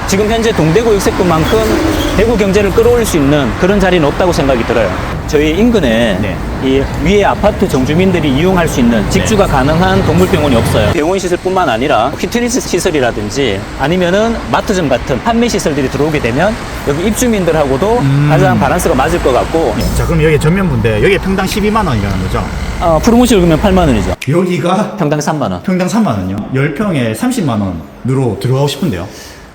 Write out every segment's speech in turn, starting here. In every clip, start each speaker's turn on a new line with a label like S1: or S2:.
S1: 지금 현재 동대구 육세권만큼 대구 경제를 끌어올릴 수 있는 그런 자리는 없다고 생각이 들어요. 저희 인근에
S2: 네.
S1: 이 위에 아파트 정주민들이 이용할 수 있는 직주가 가능한 동물병원이 없어요. 병원 시설뿐만 아니라 피트니스 시설이라든지 아니면은 마트점 같은 판매 시설들이 들어오게 되면 여기 입주민들하고도 가장 바란스가 맞을 것 같고.
S2: 자, 그럼 여기 전면부인데 여기 평당 12만 원이라는 거죠?
S1: 프로모션을 그러면 8만 원이죠.
S2: 여기가
S1: 평당 3만 원.
S2: 평당 3만 원이요? 10평에 30만 원으로 들어가고 싶은데요.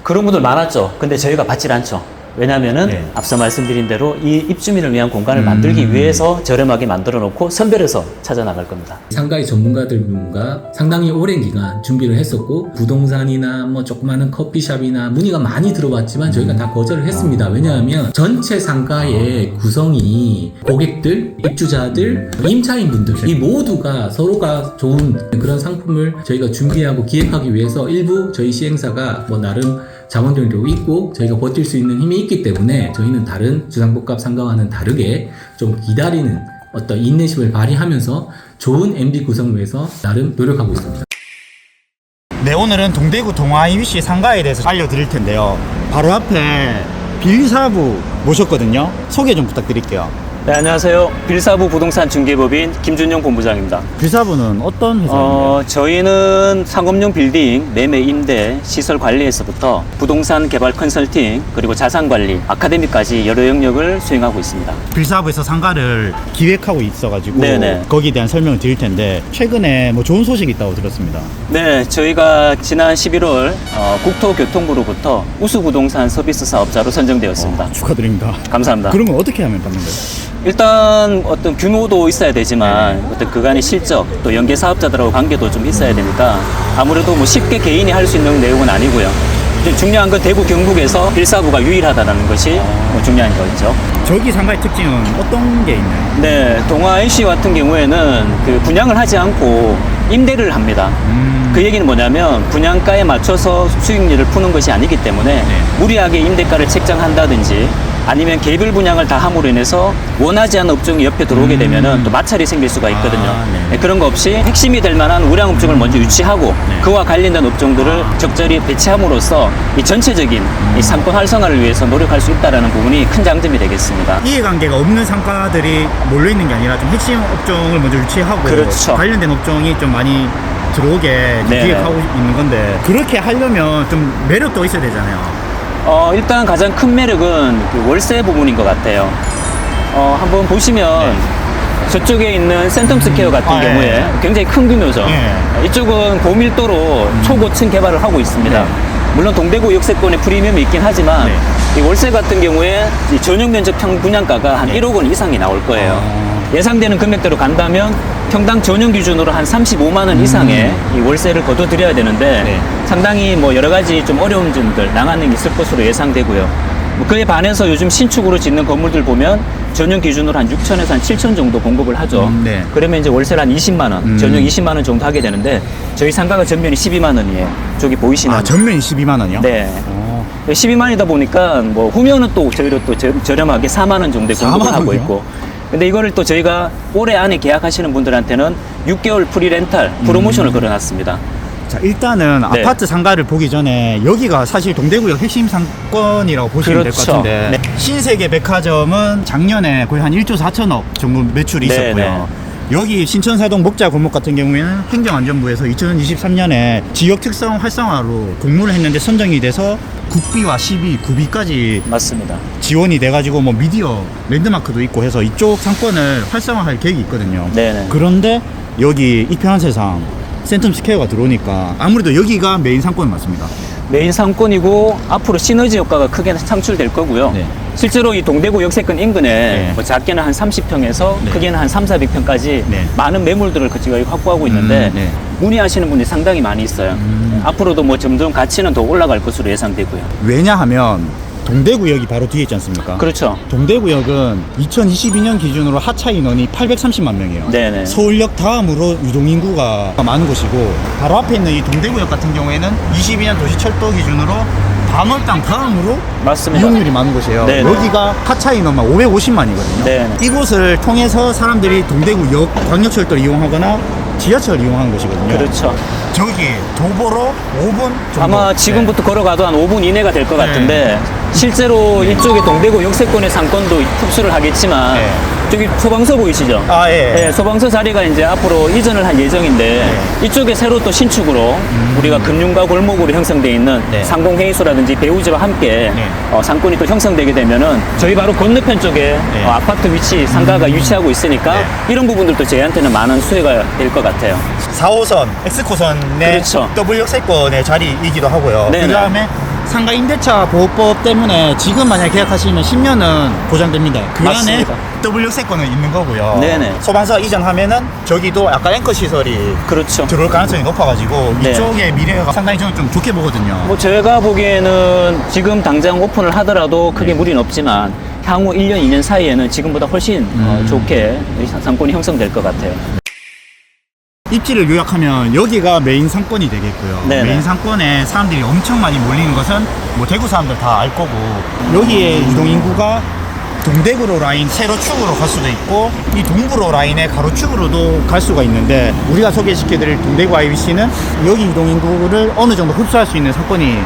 S1: 그런 분들 많았죠. 근데 저희가 받질 않죠. 왜냐면은
S2: 네.
S1: 앞서 말씀드린 대로 이 입주민을 위한 공간을 만들기 위해서 저렴하게 만들어 놓고 선별해서 찾아 나갈 겁니다.
S3: 상가의 전문가들과 상당히 오랜 기간 준비를 했었고, 부동산이나 뭐 조그마한 커피숍이나 문의가 많이 들어왔지만 저희가 다 거절을 했습니다. 왜냐하면 전체 상가의 구성이 고객들, 입주자들, 임차인분들 이 모두가 서로가 좋은 그런 상품을 저희가 준비하고 기획하기 위해서 일부 저희 시행사가 뭐 나름 자본력도 있고 저희가 버틸 수 있는 힘이 있기 때문에 저희는 다른 주상복합 상가와는 다르게 좀 기다리는 어떤 인내심을 발휘하면서 좋은 MD 구성을 위해서 나름 노력하고 있습니다.
S2: 네, 오늘은 동대구 동아이 위시 상가에 대해서 알려드릴 텐데요. 바로 앞에 빌사부 모셨거든요. 소개 좀 부탁드릴게요.
S1: 네, 안녕하세요. 빌사부 부동산 중개법인 김준용 본부장입니다.
S2: 빌사부는 어떤 회사인가요?
S1: 저희는 상업용 빌딩, 매매 임대, 시설 관리에서부터 부동산 개발 컨설팅, 그리고 자산 관리, 아카데미까지 여러 영역을 수행하고 있습니다.
S2: 빌사부에서 상가를 기획하고 있어가지고
S1: 네네.
S2: 거기에 대한 설명을 드릴 텐데 최근에 뭐 좋은 소식이 있다고 들었습니다.
S1: 네, 저희가 지난 11월 국토교통부로부터 우수부동산 서비스 사업자로 선정되었습니다.
S2: 축하드립니다.
S1: 감사합니다.
S2: 그런 건 어떻게 하면 받는 거예요?
S1: 일단 어떤 규모도 있어야 되지만 어떤 그간의 실적 또 연계 사업자들하고 관계도 좀 있어야 되니까 아무래도 뭐 쉽게 개인이 할 수 있는 내용은 아니고요. 이제 중요한 건 대구 경북에서 빌사부가 유일하다는 것이 뭐 중요한 거죠.
S2: 저기 상가의 특징은 어떤 게 있나요?
S1: 네, 동아 NC 같은 경우에는 그 분양을 하지 않고 임대를 합니다. 그 얘기는 뭐냐면 분양가에 맞춰서 수익률을 푸는 것이 아니기 때문에 무리하게 임대가를 책정한다든지 아니면 개별 분양을 다 함으로 인해서 원하지 않는 업종이 옆에 들어오게 되면은 또 마찰이 생길 수가 있거든요. 네, 그런 거 없이 핵심이 될 만한 우량 업종을 먼저 유치하고 그와 관련된 업종들을 적절히 배치함으로써 이 전체적인 이 상권 활성화를 위해서 노력할 수 있다는 부분이 큰 장점이 되겠습니다.
S2: 이해관계가 없는 상가들이 몰려있는 게 아니라 좀 핵심 업종을 먼저 유치하고
S1: 그렇죠.
S2: 관련된 업종이 좀 많이 들어오게
S1: 네네.
S2: 기획하고 있는 건데 그렇게 하려면 좀 매력도 있어야 되잖아요.
S1: 일단 가장 큰 매력은 그 월세 부분인 것 같아요. 한번 보시면 저쪽에 있는 센텀스퀘어 같은
S2: 예.
S1: 경우에 굉장히 큰 규모죠.
S2: 예.
S1: 이쪽은 고밀도로 초고층 개발을 하고 있습니다.
S2: 네.
S1: 물론 동대구 역세권에 프리미엄이 있긴 하지만 이 월세 같은 경우에 이 전용 면적 평 분양가가 한 1억 원 이상이 나올 거예요. 예상되는 금액대로 간다면 평당 전용 기준으로 한 35만 원 이상의 이 월세를 거둬들여야 되는데 상당히 뭐 여러 가지 좀 어려운 점들 난항이 있을 것으로 예상되고요. 뭐 그에 반해서 요즘 신축으로 짓는 건물들 보면 전용 기준으로 한 6천에서 한 7천 정도 공급을 하죠.
S2: 네.
S1: 그러면 이제 월세를 한 20만 원, 전용 20만 원 정도 하게 되는데 저희 상가가 전면이 12만 원이에요. 저기 보이시는.
S2: 전면이 12만 원이요?
S1: 네. 12만 원이다 보니까 뭐 후면은 또 저희로 또 저렴하게 4만 원 정도에
S2: 4만
S1: 공급을 하고
S2: 원이요?
S1: 있고. 근데 이거를 또 저희가 올해 안에 계약하시는 분들한테는 6개월 프리 렌탈 프로모션을 걸어놨습니다.
S2: 자, 일단은
S1: 네.
S2: 아파트 상가를 보기 전에 여기가 사실 동대구역 핵심 상권이라고 보시면 될 것
S1: 그렇죠.
S2: 같은데
S1: 네.
S2: 신세계 백화점은 작년에 거의 한 1조 4천억 정도 매출이
S1: 네,
S2: 있었고요. 여기 신천사동 목자 골목 같은 경우에는 행정안전부에서 2023년에 지역 특성 활성화로 공모를 했는데 선정이 돼서 국비와 시비, 구비까지
S1: 맞습니다.
S2: 지원이 돼가지고 뭐 미디어 랜드마크도 있고 해서 이쪽 상권을 활성화할 계획이 있거든요.
S1: 네네.
S2: 그런데 여기 이편한 세상 센텀스퀘어가 들어오니까 아무래도 여기가 메인 상권은 맞습니다.
S1: 메인 상권이고 앞으로 시너지 효과가 크게 창출될 거고요.
S2: 네.
S1: 실제로 이 동대구 역세권 인근에
S2: 네.
S1: 뭐 작게는 한 30평에서
S2: 네.
S1: 크게는 한 3, 400평까지
S2: 네.
S1: 많은 매물들을 저희가 확보하고 있는데
S2: 네.
S1: 문의하시는 분이 상당히 많이 있어요. 앞으로도 뭐 점점 가치는 더 올라갈 것으로 예상되고요.
S2: 왜냐하면 동대구역이 바로 뒤에 있지 않습니까?
S1: 그렇죠.
S2: 동대구역은 2022년 기준으로 하차 인원이 830만 명이에요.
S1: 네네.
S2: 서울역 다음으로 유동인구가 많은 곳이고 바로 앞에 있는 이 동대구역 같은 경우에는 22년 도시철도 기준으로 밤월당 다음으로
S1: 맞습니다.
S2: 이용률이 많은 곳이에요.
S1: 네네.
S2: 여기가 하차 인원만 550만이거든요.
S1: 네네.
S2: 이곳을 통해서 사람들이 동대구역 광역철도를 이용하거나 지하철 이용하는 곳이거든요.
S1: 그렇죠.
S2: 저기 도보로 5분 정도.
S1: 아마 지금부터 걸어가도 한 5분 이내가 될 것
S2: 네.
S1: 같은데 실제로 이쪽에 동대구 역세권의 상권도 흡수를 하겠지만
S2: 네.
S1: 저기 소방서 보이시죠?
S2: 아, 예.
S1: 네, 소방서 자리가 이제 앞으로 이전을 할 예정인데 이쪽에 새로 또 신축으로 우리가 금융가 골목으로 형성되어 있는
S2: 네.
S1: 상공회의소라든지 배우지와 함께
S2: 네.
S1: 상권이 또 형성되게 되면은 저희 바로 건너편 쪽에
S2: 네.
S1: 아파트 위치 상가가 위치하고 있으니까
S2: 네.
S1: 이런 부분들도 저희한테는 많은 수혜가 될 것 같아요.
S2: 4호선, X코선의
S1: 그렇죠.
S2: W 역세권의 자리이기도 하고요.
S1: 네네.
S2: 그 다음에 상가 임대차 보호법 때문에 지금 만약에 계약하시면 10년은 보장됩니다. 그
S1: 맞습니다.
S2: 안에 W 역세권은 있는 거고요.
S1: 네네.
S2: 소방서 이전하면은 저기도 약간 앵커 시설이
S1: 그렇죠.
S2: 들어올 가능성이 높아가지고
S1: 네.
S2: 이쪽의 미래가 상당히 저는 좀 좋게 보거든요.
S1: 뭐 제가 보기에는 지금 당장 오픈을 하더라도 크게 무리는 없지만 향후 1년, 2년 사이에는 지금보다 훨씬 좋게 이 상권이 형성될 것 같아요.
S2: 입지를 요약하면 여기가 메인 상권이 되겠고요.
S1: 네네.
S2: 메인 상권에 사람들이 엄청 많이 몰리는 것은 뭐 대구 사람들 다 알 거고 여기에 유동 인구가 동대구로 라인 세로축으로 갈 수도 있고 이 동부로 라인의 가로축으로도 갈 수가 있는데 우리가 소개시켜드릴 동대구 IBC는 여기 유동 인구를 어느 정도 흡수할 수 있는 상권이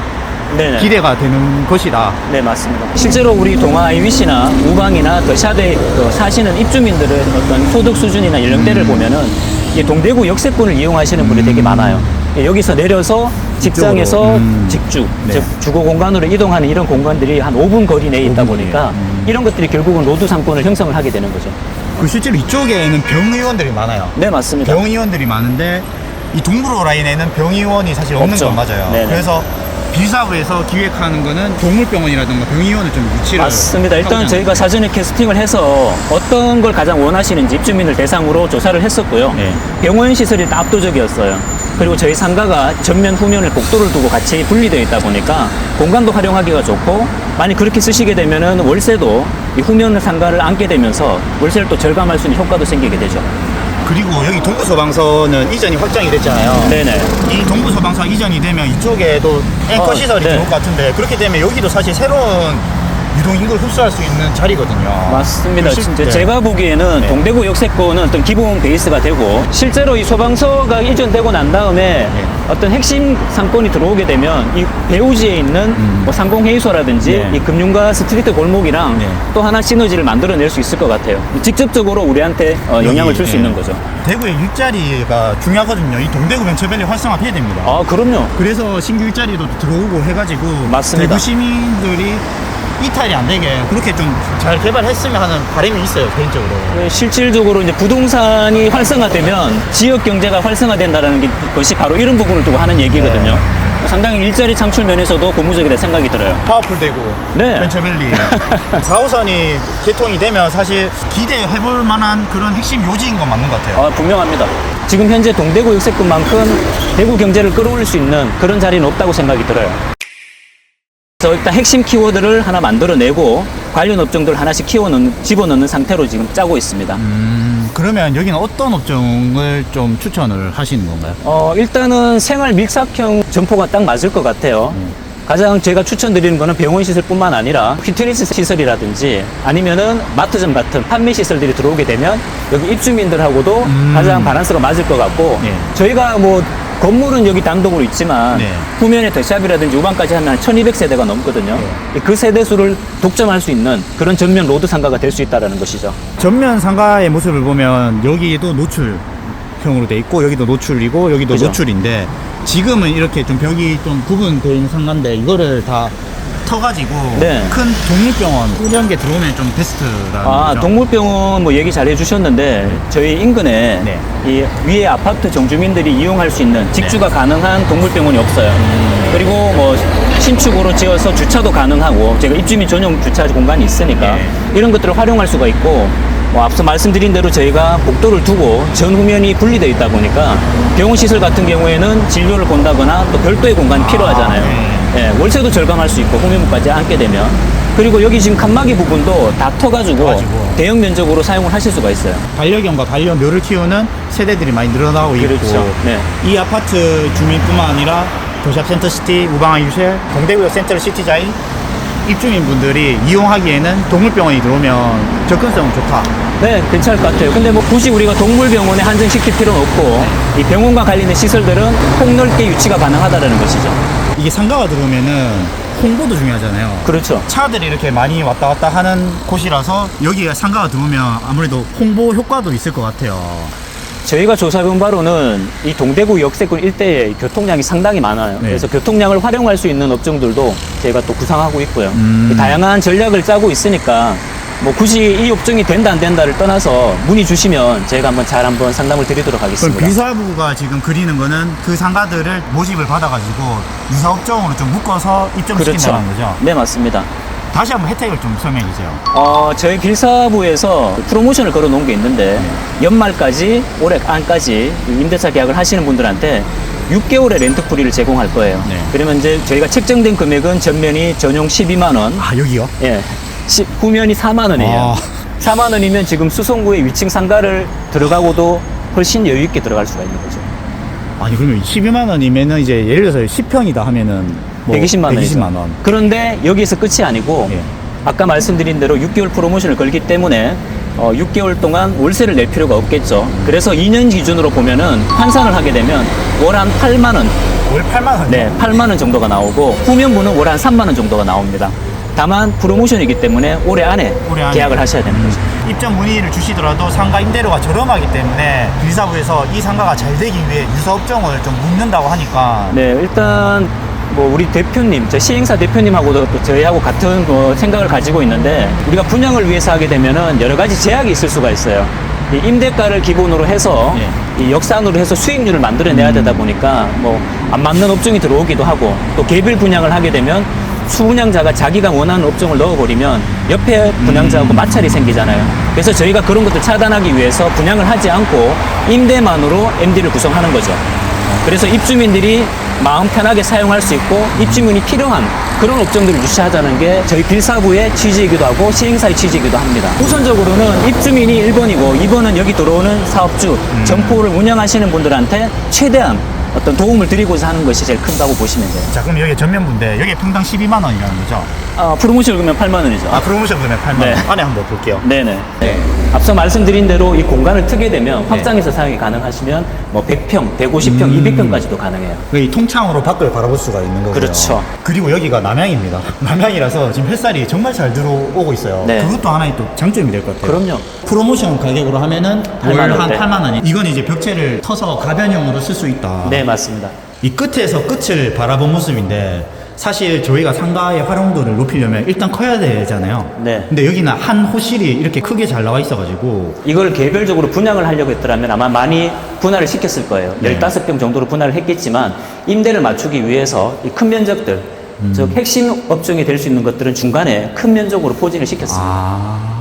S1: 네네.
S2: 기대가 되는 것이다.
S1: 네, 맞습니다. 실제로 우리 동아 IBC나 우방이나 더샵에 사시는 입주민들의 어떤 소득 수준이나 연령대를 보면은 이 동대구 역세권을 이용하시는 분이 되게 많아요. 예, 여기서 내려서 직장에서 직주,
S2: 네.
S1: 즉 주거 공간으로 이동하는 이런 공간들이 한 5분 거리 내에 있다 보니까 이런 것들이 결국은 로드 상권을 형성을 하게 되는 거죠.
S2: 그 실제로 이쪽에는 병의원들이 많아요.
S1: 네, 맞습니다.
S2: 병의원들이 많은데 이 동부로 라인에는 병의원이 사실 없는
S1: 없죠.
S2: 건 맞아요.
S1: 네네.
S2: 그래서 비사부에서 기획하는 거는 동물병원이라든가 병의원을 좀 유치를
S1: 맞습니다. 일단
S2: 하고자
S1: 저희가 사전에 캐스팅을 해서 어떤 걸 가장 원하시는지 입주민을 대상으로 조사를 했었고요.
S2: 네.
S1: 병원 시설이 압도적이었어요. 그리고 저희 상가가 전면 후면을 복도를 두고 같이 분리되어 있다 보니까 공간도 활용하기가 좋고 만약 그렇게 쓰시게 되면은 월세도 이 후면 상가를 안게 되면서 월세를 또 절감할 수 있는 효과도 생기게 되죠.
S2: 그리고 여기 동부소방서는 이전이 확장이 됐잖아요.
S1: 네네.
S2: 이 동부소방서 이전이 되면 이쪽에도 앵커 시설이
S1: 네.
S2: 들어올 것 같은데 그렇게 되면 여기도 사실 새로운 유동인구를 흡수할 수 있는 자리거든요.
S1: 맞습니다.
S2: 실-
S1: 진짜
S2: 네.
S1: 제가 보기에는
S2: 네.
S1: 동대구 역세권은 어떤 기본 베이스가 되고 실제로 이 소방서가 이전되고 난 다음에
S2: 네.
S1: 어떤 핵심 상권이 들어오게 되면 이 배우지에 있는 뭐 상공회의소라든지
S2: 네.
S1: 이 금융가 스트리트 골목이랑
S2: 네.
S1: 또 하나 시너지를 만들어낼 수 있을 것 같아요. 직접적으로 우리한테 영향을 줄 수
S2: 네.
S1: 있는 거죠.
S2: 대구의 일자리가 중요하거든요. 이 동대구 벤처밸리 활성화해야 됩니다.
S1: 아, 그럼요.
S2: 그래서 신규 일자리도 들어오고 해가지고
S1: 맞습니다.
S2: 대구 시민들이 이탈이 안 되게 그렇게 좀 잘 개발했으면 하는 바람이 있어요, 개인적으로.
S1: 실질적으로 이제 부동산이 활성화되면 지역 경제가 활성화된다는 것이 바로 이런 부분을 두고 하는 얘기거든요. 상당히 일자리 창출 면에서도 고무적이라 생각이 들어요.
S2: 파워풀 대구,
S1: 네.
S2: 벤처밸리. 4호선이 개통이 되면 사실 기대해볼 만한 그런 핵심 요지인 건 맞는 것 같아요.
S1: 아, 분명합니다. 지금 현재 동대구 역세권만큼 대구 경제를 끌어올릴 수 있는 그런 자리는 없다고 생각이 들어요. 그래서 일단 핵심 키워드를 하나 만들어내고 관련 업종들 하나씩 집어넣는 상태로 지금 짜고 있습니다.
S2: 그러면 여기는 어떤 업종을 좀 추천을 하시는 건가요?
S1: 일단은 생활 밀착형 점포가 딱 맞을 것 같아요. 가장 제가 추천드리는 거는 병원 시설뿐만 아니라 피트니스 시설이라든지 아니면은 마트점 같은 판매 시설들이 들어오게 되면 여기 입주민들하고도 가장 바란스가 맞을 것 같고
S2: 네.
S1: 저희가 뭐 건물은 여기 단독으로 있지만
S2: 네.
S1: 후면에 더샵이라든지 우방까지 하면 한 1200세대가 넘거든요. 그 세대 수를 독점할 수 있는 그런 전면 로드 상가가 될 수 있다는 것이죠.
S2: 전면 상가의 모습을 보면 여기도 노출형으로 돼 있고 여기도 노출이고 여기도
S1: 그죠.
S2: 노출인데 지금은 이렇게 좀 벽이 좀 구분되어 있는 상가인데 이거를 다 터가지고
S1: 네.
S2: 큰 동물병원 이런 게 들어오면 좀 베스트라는
S1: 아,
S2: 거죠.
S1: 동물병원 뭐 얘기 잘 해주셨는데 저희 인근에
S2: 네.
S1: 이 위에 아파트 정주민들이 이용할 수 있는 직주가 가능한 동물병원이 없어요. 그리고 뭐 신축으로 지어서 주차도 가능하고 제가 입주민 전용 주차 공간이 있으니까
S2: 네.
S1: 이런 것들을 활용할 수가 있고 뭐 앞서 말씀드린 대로 저희가 복도를 두고 전후면이 분리되어 있다 보니까 병원 시설 같은 경우에는 진료를 본다거나 또 별도의 공간이 필요하잖아요.
S2: 네.
S1: 예, 월세도 절감할 수 있고 후면부까지 앉게 되면 그리고 여기 지금 칸막이 부분도 다 터가지고
S2: 터가지고.
S1: 대형 면적으로 사용을 하실 수가 있어요.
S2: 반려견과 반려묘를 키우는 세대들이 많이 늘어나고 있고
S1: 그렇죠. 네.
S2: 이 아파트 주민뿐만 아니라 도샵 센터시티, 우방아 유쉘, 동대구역 센트럴 시티자인 입주민분들이 이용하기에는 동물병원이 들어오면 접근성은 좋다.
S1: 네, 괜찮을 것 같아요. 근데 뭐 굳이 우리가 동물병원에 한정시킬 필요는 없고 이 병원과 관련된 시설들은 폭넓게 유치가 가능하다는 것이죠.
S2: 이게 상가가 들어오면은 홍보도 중요하잖아요.
S1: 그렇죠.
S2: 차들이 이렇게 많이 왔다 갔다 하는 곳이라서 여기에 상가가 들어오면 아무래도 홍보 효과도 있을 것 같아요.
S1: 저희가 조사해본 바로는 이 동대구 역세권 일대에 교통량이 상당히 많아요.
S2: 네.
S1: 그래서 교통량을 활용할 수 있는 업종들도 저희가 또 구상하고 있고요. 다양한 전략을 짜고 있으니까 뭐 굳이 이 업종이 된다 안 된다를 떠나서 문의 주시면 저희가 한번 상담을 드리도록
S2: 그럼
S1: 하겠습니다.
S2: 빌사부가 지금 그리는 거는 그 상가들을 모집을 받아가지고 유사업종으로 좀 묶어서 입점시킨다는 거죠?
S1: 네, 맞습니다.
S2: 다시 한번 혜택을 좀 설명해 주세요.
S1: 저희 길사부에서 프로모션을 걸어 놓은 게 있는데 연말까지 올해 안까지 임대차 계약을 하시는 분들한테 6개월의 렌트프리를 제공할 거예요.
S2: 네.
S1: 그러면 이제 저희가 책정된 금액은 전면이 전용 12만 원,
S2: 아, 여기요?
S1: 예, 후면이 4만 원이에요.
S2: 아.
S1: 4만 원이면 지금 수성구의 위층 상가를 들어가고도 훨씬 여유 있게 들어갈 수가 있는 거죠.
S2: 아니, 그러면 12만 원이면은 이제 예를 들어서 10평이다 하면은 뭐
S1: 120만 원이죠.
S2: 120만 원.
S1: 그런데 여기서 끝이 아니고
S2: 예.
S1: 아까 말씀드린 대로 6개월 프로모션을 걸기 때문에 6개월 동안 월세를 낼 필요가 없겠죠. 그래서 2년 기준으로 보면은 환산을 하게 되면 월 한 8만 원,
S2: 월 8만 원?
S1: 네, 8만 원 정도가 나오고 후면부는 월 한 3만 원 정도가 나옵니다. 다만 프로모션이기 때문에 올해 안에 계약을 하셔야 되는 거죠.
S2: 입점 문의를 주시더라도 상가 임대료가 저렴하기 때문에 빌사부에서 이 상가가 잘 되기 위해 유사업종을 좀 묻는다고 하니까
S1: 네, 일단 뭐 우리 대표님, 저 시행사 대표님하고도 또 저희하고 같은 생각을 가지고 있는데 우리가 분양을 위해서 하게 되면은 여러 가지 제약이 있을 수가 있어요. 이 임대가를 기본으로 해서 이 역산으로 해서 수익률을 만들어내야 되다 보니까 뭐 안 맞는 업종이 들어오기도 하고 또 개별 분양을 하게 되면 수분양자가 자기가 원하는 업종을 넣어버리면 옆에 분양자하고 마찰이 생기잖아요. 그래서 저희가 그런 것들 차단하기 위해서 분양을 하지 않고 임대만으로 MD를 구성하는 거죠. 그래서 입주민들이 마음 편하게 사용할 수 있고 입주민이 필요한 그런 업종들을 유치하자는 게 저희 빌사부의 취지이기도 하고 시행사의 취지이기도 합니다. 우선적으로는 입주민이 1번이고 2번은 여기 들어오는 사업주, 점포를 운영하시는 분들한테 최대한 어떤 도움을 드리고자 하는 것이 제일 큰다고 보시면 돼요.
S2: 자, 그럼 여기 전면부인데 여기 평당 12만 원이라는 거죠?
S1: 프로모션을 그러면 8만 원이죠.
S2: 프로모션 금액 8만
S1: 네.
S2: 원. 안에 한번 볼게요.
S1: 네네. 네. 앞서 말씀드린 대로 이 공간을 트게 되면 확장해서 사용이 가능하시면 뭐 100평, 150평, 200평까지도 가능해요.
S2: 이 통창으로 밖을 바라볼 수가 있는 거고요.
S1: 그렇죠.
S2: 그리고 여기가 남양입니다. 남양이라서 지금 햇살이 정말 잘 들어오고 있어요.
S1: 네.
S2: 그것도 하나의 또 장점이 될 것 같아요.
S1: 그럼요.
S2: 프로모션 가격으로 하면은
S1: 8만
S2: 월 한
S1: 원대.
S2: 8만 원이. 이건 이제 벽체를 터서 가변형으로 쓸 수 있다.
S1: 네, 맞습니다.
S2: 이 끝에서 끝을 바라본 모습인데 사실 저희가 상가의 활용도를 높이려면 일단 커야 되잖아요.
S1: 네.
S2: 근데 여기는 한 호실이 이렇게 크게 잘 나와 있어가지고
S1: 이걸 개별적으로 분양을 하려고 했더라면 아마 많이 분할을 시켰을 거예요.
S2: 네.
S1: 15평 정도로 분할을 했겠지만 임대를 맞추기 위해서 이 큰 면적들, 즉 핵심 업종이 될 수 있는 것들은 중간에 큰 면적으로 포진을 시켰습니다.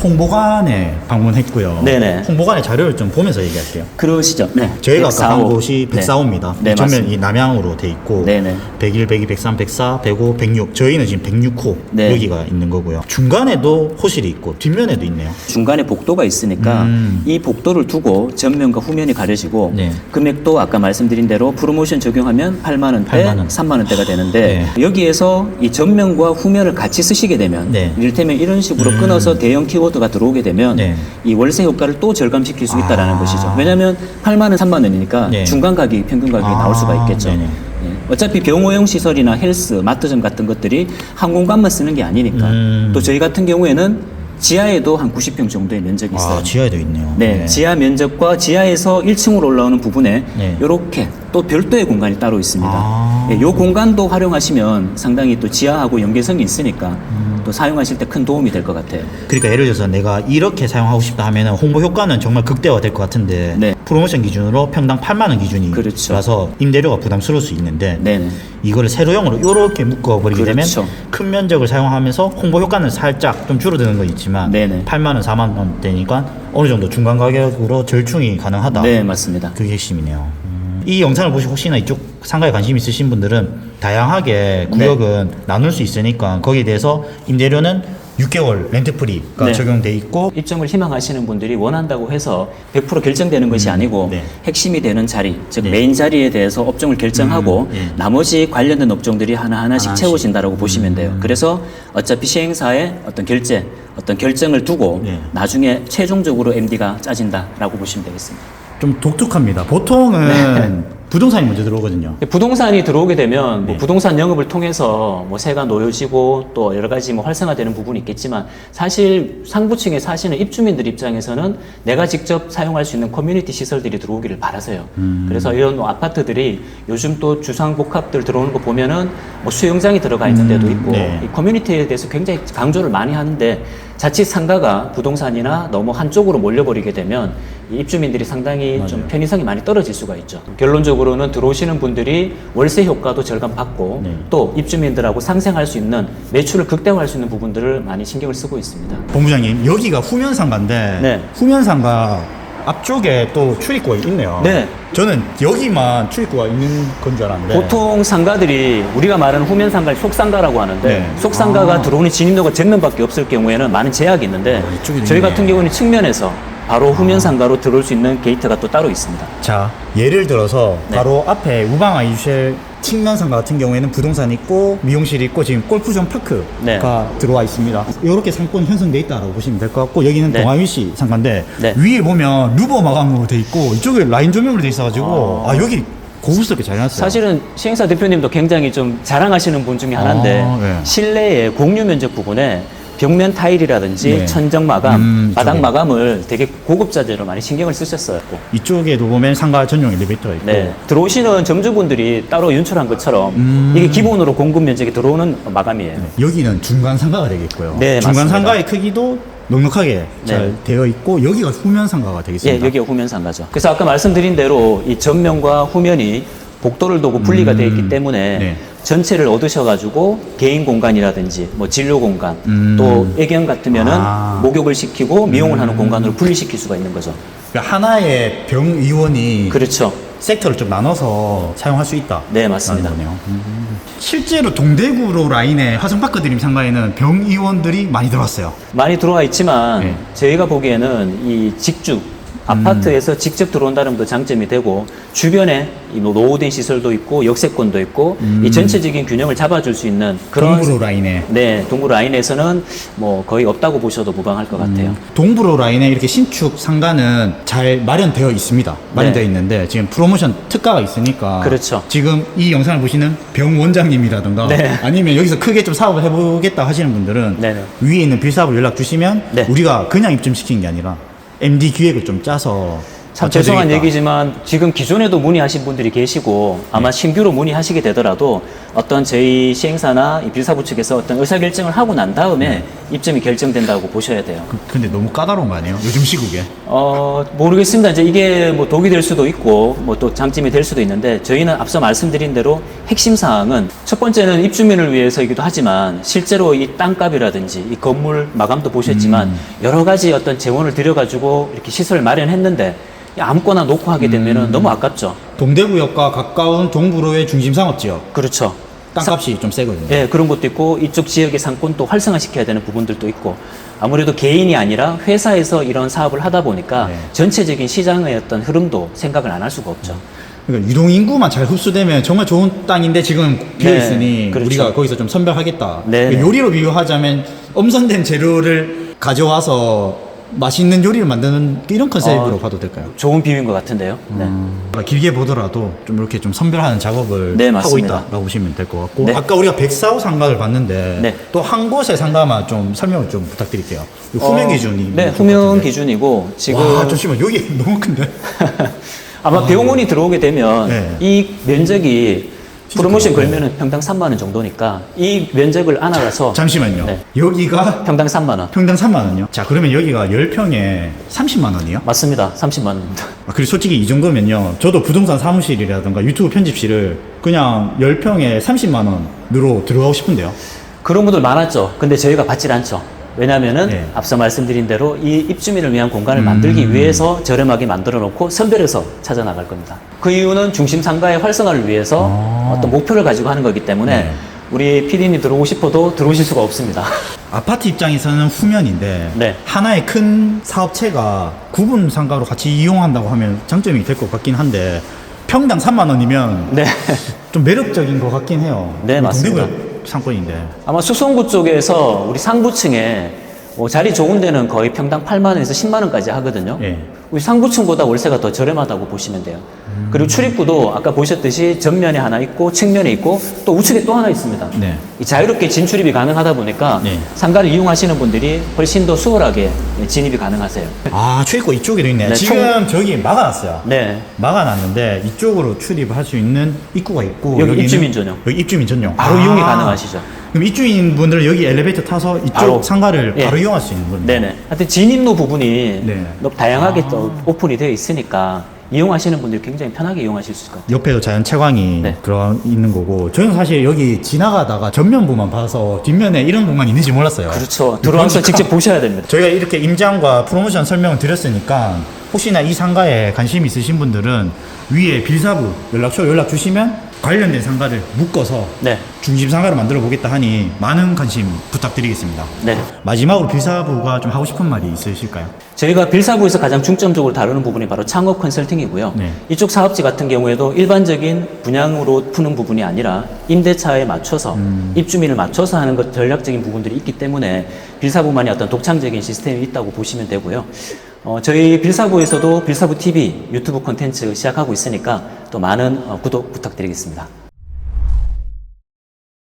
S2: 홍보관에 방문했고요.
S1: 네네.
S2: 홍보관의 자료를 좀 보면서 얘기할게요.
S1: 그러시죠. 네.
S2: 저희가 아까 간
S1: 145.
S2: 곳이 104호입니다.
S1: 네,
S2: 전면
S1: 맞습니다.
S2: 이 남양으로 돼 있고
S1: 네네.
S2: 101, 102, 103, 104, 105, 106 저희는 지금 106호
S1: 네.
S2: 여기가 있는 거고요. 중간에도 호실이 있고 뒷면에도 있네요.
S1: 중간에 복도가 있으니까 이 복도를 두고 전면과 후면이 가려지고
S2: 네.
S1: 금액도 아까 말씀드린 대로 프로모션 적용하면 8만 원대,
S2: 8만 원.
S1: 3만 원대가 되는데 여기에서 이 전면과 후면을 같이 쓰시게 되면
S2: 네.
S1: 이를테면 이런 식으로 끊어서 대형 키워드가 들어오게 되면
S2: 네.
S1: 이 월세 효과를 또 절감시킬 수 있다는 것이죠. 왜냐하면 8만 원, 3만 원이니까
S2: 네.
S1: 중간 가격이 평균 가격이 나올 수가 있겠죠.
S2: 네네.
S1: 예. 어차피 병호용 시설이나 헬스, 마트점 같은 것들이 한 공간만 쓰는 게 아니니까 또 저희 같은 경우에는 지하에도 한 90평 정도의 면적이 있어요.
S2: 지하에도 있네요.
S1: 네, 지하 면적과 지하에서 1층으로 올라오는 부분에
S2: 네.
S1: 이렇게 또 별도의 공간이 따로 있습니다.
S2: 아.
S1: 이 공간도 활용하시면 상당히 또 지하하고 연계성이 있으니까 또 사용하실 때 큰 도움이 될 것 같아요.
S2: 그러니까 예를 들어서 내가 이렇게 사용하고 싶다 하면 홍보 효과는 정말 극대화될 것 같은데
S1: 네.
S2: 프로모션 기준으로 평당 8만 원 기준이
S1: 그렇죠.
S2: 라서 임대료가 부담스러울 수 있는데
S1: 네네.
S2: 이거를 세로형으로 이렇게 묶어버리게
S1: 그렇죠.
S2: 되면 큰 면적을 사용하면서 홍보 효과는 살짝 좀 줄어드는 건 있지만
S1: 네네.
S2: 8만 원, 4만 원대니까 어느 정도 중간 가격으로 절충이 가능하다.
S1: 네, 맞습니다.
S2: 그게 핵심이네요. 이 영상을 보시고 혹시나 이쪽 상가에 관심 있으신 분들은 다양하게 구역은 나눌 수 있으니까 거기에 대해서 임대료는 6개월 렌트프리가
S1: 네.
S2: 적용돼 있고
S1: 입점을 희망하시는 분들이 원한다고 해서 100% 결정되는 것이 아니고
S2: 네.
S1: 핵심이 되는 자리, 즉
S2: 네.
S1: 메인 자리에 대해서 업종을 결정하고
S2: 네.
S1: 나머지 관련된 업종들이 하나하나씩
S2: 하나씩.
S1: 채워진다라고 보시면 돼요. 그래서 어차피 시행사의 어떤 어떤 결정을 두고
S2: 네.
S1: 나중에 최종적으로 MD가 짜진다라고 보시면 되겠습니다.
S2: 좀 독특합니다. 보통은 부동산이 먼저 들어오거든요.
S1: 부동산이 들어오게 되면 뭐
S2: 네.
S1: 부동산 영업을 통해서 뭐 세가 놓여지고 또 여러 가지 뭐 활성화되는 부분이 있겠지만 사실 상부층에 사시는 입주민들 입장에서는 내가 직접 사용할 수 있는 커뮤니티 시설들이 들어오기를 바라서요. 그래서 이런 뭐 아파트들이 요즘 또 주상복합들 들어오는 거 보면은 뭐 수영장이 들어가 있는 데도 있고
S2: 네.
S1: 이 커뮤니티에 대해서 굉장히 강조를 많이 하는데 자칫 상가가 부동산이나 너무 한쪽으로 몰려버리게 되면 이 입주민들이 상당히 좀
S2: 맞아요.
S1: 편의성이 많이 떨어질 수가 있죠. 결론적으로는 들어오시는 분들이 월세 효과도 절감받고
S2: 네.
S1: 또 입주민들하고 상생할 수 있는 매출을 극대화할 수 있는 부분들을 많이 신경을 쓰고 있습니다.
S2: 본부장님, 여기가 후면상가인데
S1: 네.
S2: 후면상가 앞쪽에 또 출입구가 있네요.
S1: 네.
S2: 저는 여기만 출입구가 있는 건 줄 알았는데
S1: 보통 상가들이 우리가 말하는 후면 상가를 속상가라고 하는데
S2: 네.
S1: 속상가가
S2: 아.
S1: 들어오는 진입로가 전면밖에 없을 경우에는 많은 제약이 있는데
S2: 이쪽에도
S1: 저희
S2: 있네.
S1: 같은 경우는 측면에서 바로 후면 상가로 들어올 수 있는 게이트가 또 따로 있습니다.
S2: 자, 예를 들어서
S1: 네.
S2: 바로 앞에 우방아 이주실 측면상가 같은 경우에는 부동산 있고 미용실 있고 지금 골프존 파크가
S1: 네.
S2: 들어와 있습니다. 이렇게 상권 형성돼 있다라고 보시면 될 것 같고 여기는
S1: 네.
S2: 동아유시 상가인데
S1: 네.
S2: 위에 보면 루버 마감으로 돼 있고 이쪽에 라인 조명으로 돼 있어가지고 여기 고급스럽게 잘 해놨어요.
S1: 사실은 시행사 대표님도 굉장히 좀 자랑하시는 분 중에 하나인데
S2: 네.
S1: 실내의 공유 면적 부분에 벽면 타일이라든지
S2: 네.
S1: 천정 마감, 바닥
S2: 이쪽에.
S1: 마감을 되게 고급 자재로 많이 신경을 쓰셨어요.
S2: 이쪽에도 보면 상가 전용 엘리베이터가 있고
S1: 네. 들어오시는 점주분들이 따로 연출한 것처럼 이게 기본으로 공급 면적이 들어오는 마감이에요.
S2: 여기는 중간 상가가 되겠고요.
S1: 네,
S2: 중간
S1: 맞습니다.
S2: 상가의 크기도 넉넉하게 잘
S1: 네.
S2: 되어 있고 여기가 후면 상가가
S1: 예,
S2: 되겠습니다.
S1: 여기가 후면 상가죠. 그래서 아까 말씀드린 대로 이 전면과 후면이 복도를 두고 분리가 되어 있기 때문에
S2: 네.
S1: 전체를 얻으셔가지고 개인 공간이라든지 뭐 진료 공간 또 애견 같으면은
S2: 아.
S1: 목욕을 시키고 미용을 하는 공간으로 분리시킬 수가 있는 거죠.
S2: 그러니까 하나의 병의원이
S1: 그렇죠.
S2: 섹터를 좀 나눠서 사용할 수 있다.
S1: 네, 맞습니다.
S2: 라는 거네요. 실제로 동대구로 라인의 화성파크 드림 상가에는 병의원들이 많이 들어왔어요.
S1: 많이 들어와 있지만
S2: 네.
S1: 저희가 보기에는 이 직주 아파트에서 직접 들어온다는 것도 장점이 되고 주변에 이 노후된 시설도 있고 역세권도 있고 이 전체적인 균형을 잡아줄 수 있는 그런
S2: 동부로 라인에.
S1: 네 동구 라인에서는 뭐 거의 없다고 보셔도 무방할 것 같아요.
S2: 동부로 라인에 이렇게 신축 상가는 잘 마련되어 있습니다. 마련되어
S1: 네.
S2: 있는데 지금 프로모션 특가가 있으니까
S1: 그렇죠.
S2: 지금 이 영상을 보시는 병 원장님이라든가
S1: 네.
S2: 아니면 여기서 크게 좀 사업을 해보겠다 하시는 분들은
S1: 네네.
S2: 위에 있는 빌사업을 연락 주시면
S1: 네.
S2: 우리가 그냥 입점시키는 게 아니라 MD 기획을 좀 짜서
S1: 참 죄송한
S2: 맞춰드리겠다.
S1: 얘기지만 지금 기존에도 문의하신 분들이 계시고 아마 신규로 문의하시게 되더라도 어떤 저희 시행사나 이 빌사부 측에서 어떤 의사결정을 하고 난 다음에 입점이 결정된다고 보셔야 돼요.
S2: 근데 너무 까다로운 거 아니에요? 요즘 시국에.
S1: 모르겠습니다. 이제 이게 뭐 독이 될 수도 있고 뭐 또 장점이 될 수도 있는데 저희는 앞서 말씀드린 대로 핵심 사항은 첫 번째는 입주민을 위해서이기도 하지만 실제로 이 땅값이라든지 이 건물 마감도 보셨지만 여러 가지 어떤 재원을 들여가지고 이렇게 시설을 마련했는데 아무거나 놓고 하게 되면은 너무 아깝죠.
S2: 동대구역과 가까운 동부로의 중심 상업지역
S1: 그렇죠.
S2: 땅값이 좀 세거든요.
S1: 예, 그런 것도 있고 이쪽 지역의 상권도 활성화시켜야 되는 부분들도 있고 아무래도 개인이 아니라 회사에서 이런 사업을 하다 보니까
S2: 네.
S1: 전체적인 시장의 어떤 흐름도 생각을 안 할 수가 없죠.
S2: 그러니까 유동 인구만 잘 흡수되면 정말 좋은 땅인데 지금 비어
S1: 네,
S2: 있으니
S1: 그렇죠.
S2: 우리가 거기서 좀 선별하겠다.
S1: 네,
S2: 그러니까
S1: 네.
S2: 요리로 비유하자면 엄선된 재료를 가져와서 맛있는 요리를 만드는 이런 컨셉으로 봐도 될까요?
S1: 좋은 비유인 것 같은데요. 네.
S2: 길게 보더라도 좀 이렇게 좀 선별하는 작업을
S1: 네,
S2: 하고
S1: 맞습니다.
S2: 있다라고 보시면 될 것 같고
S1: 네.
S2: 아까 우리가 104호 상가를 봤는데
S1: 네.
S2: 또 한 곳의 상가만 좀 설명을 좀 부탁드릴게요. 후면 기준이
S1: 네, 후면 기준이고 지금
S2: 와 잠시만 여기 너무 큰데
S1: 아마 병원이 들어오게 되면
S2: 네.
S1: 이 면적이 프로모션
S2: 크네요.
S1: 걸면은 평당 3만 원 정도니까 이 면적을 안아가서
S2: 잠시만요.
S1: 네.
S2: 여기가
S1: 평당 3만 원.
S2: 평당 3만 원이요? 자 그러면 여기가 10평에 30만 원이요?
S1: 맞습니다. 30만 원입니다.
S2: 그리고 솔직히 이 정도면요 저도 부동산 사무실이라든가 유튜브 편집실을 그냥 10평에 30만 원으로 들어가고 싶은데요.
S1: 그런 분들 많았죠. 근데 저희가 받질 않죠. 왜냐면은
S2: 네.
S1: 앞서 말씀드린 대로 이 입주민을 위한 공간을 만들기 위해서 저렴하게 만들어 놓고 선별해서 찾아 나갈 겁니다. 그 이유는 중심 상가의 활성화를 위해서 어떤 목표를 가지고 하는 거기 때문에
S2: 네.
S1: 우리 PD님 들어오고 싶어도 들어오실 수가 없습니다.
S2: 아파트 입장에서는 후면인데
S1: 네.
S2: 하나의 큰 사업체가 구분 상가로 같이 이용한다고 하면 장점이 될 것 같긴 한데 평당 3만 원이면
S1: 네.
S2: 좀 매력적인 것 같긴 해요.
S1: 네, 맞습니다.
S2: 동대구역 상권인데.
S1: 아마 수성구 쪽에서 우리 상부층에 자리 좋은 데는 거의 평당 8만 원에서 10만 원까지 하거든요.
S2: 예.
S1: 우리 상부층보다 월세가 더 저렴하다고 보시면 돼요. 그리고 출입구도 아까 보셨듯이 전면에 하나 있고 측면에 있고 또 우측에 또 하나 있습니다.
S2: 네.
S1: 이 자유롭게 진출입이 가능하다 보니까
S2: 네.
S1: 상가를 이용하시는 분들이 훨씬 더 수월하게 진입이 가능하세요.
S2: 아, 출입구 이쪽에도 있네.
S1: 네,
S2: 지금 저기 막아놨어요.
S1: 네.
S2: 막아놨는데 이쪽으로 출입할 수 있는 입구가 있고
S1: 여기
S2: 여기는-
S1: 입주민 전용.
S2: 여기 입주민 전용.
S1: 바로 이용이 가능하시죠.
S2: 그럼 입주민 분들은 여기 엘리베이터 타서 이쪽
S1: 바로.
S2: 상가를
S1: 예.
S2: 바로 이용할 수 있는 겁니다.
S1: 네네. 하여튼 진입로 부분이
S2: 네.
S1: 너무 다양하게 또 오픈이 되어 있으니까 이용하시는 분들이 굉장히 편하게 이용하실 수 있을 것 같아요.
S2: 옆에도 자연 채광이
S1: 네.
S2: 들어 있는 거고 저는 사실 여기 지나가다가 전면부만 봐서 뒷면에 이런 공간이 있는지 몰랐어요.
S1: 그렇죠. 들어와서 직접 보셔야 됩니다.
S2: 저희가 이렇게 임장과 프로모션 설명을 드렸으니까 혹시나 이 상가에 관심 있으신 분들은 위에 빌사부 연락처 연락 주시면 관련된 상가를 묶어서
S1: 네.
S2: 중심 상가를 만들어 보겠다 하니 많은 관심 부탁드리겠습니다.
S1: 네.
S2: 마지막으로 빌사부가 좀 하고 싶은 말이 있으실까요?
S1: 저희가 빌사부에서 가장 중점적으로 다루는 부분이 바로 창업 컨설팅이고요.
S2: 네.
S1: 이쪽 사업지 같은 경우에도 일반적인 분양으로 푸는 부분이 아니라 임대차에 맞춰서 입주민을 맞춰서 하는 것 전략적인 부분들이 있기 때문에 빌사부만의 어떤 독창적인 시스템이 있다고 보시면 되고요. 저희 빌사부에서도 빌사부 TV 유튜브 콘텐츠 시작하고 있으니까 또 많은 구독 부탁드리겠습니다.